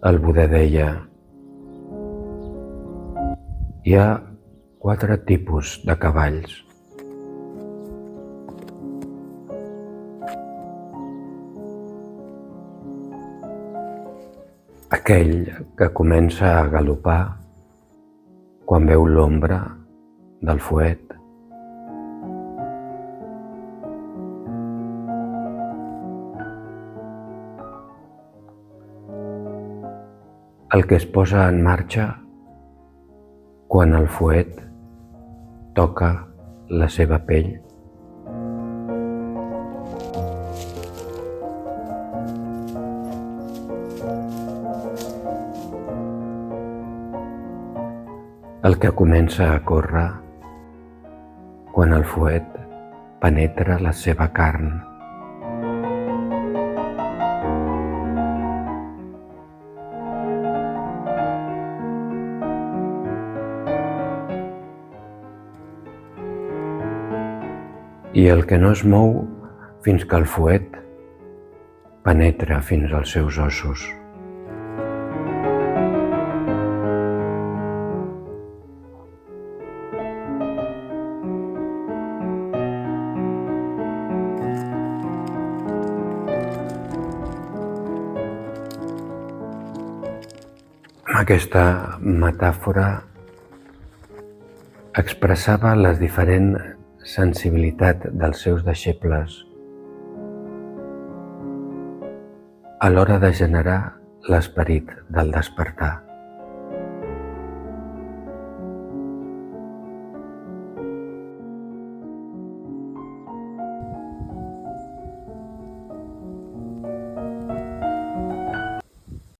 El Buda deia: hi ha 4 tipus de cavalls. Aquell que comença a galopar quan veu l'ombra del fuet. El que es posa en marxa quan el fuet toca la seva pell. El que comença a córrer quan el fuet penetra la seva carn. I el que no es mou fins que el fuet penetra fins als seus ossos. Amb aquesta metàfora expressava la diferent sensibilitat dels seus deixebles a l'hora de generar l'esperit del despertar.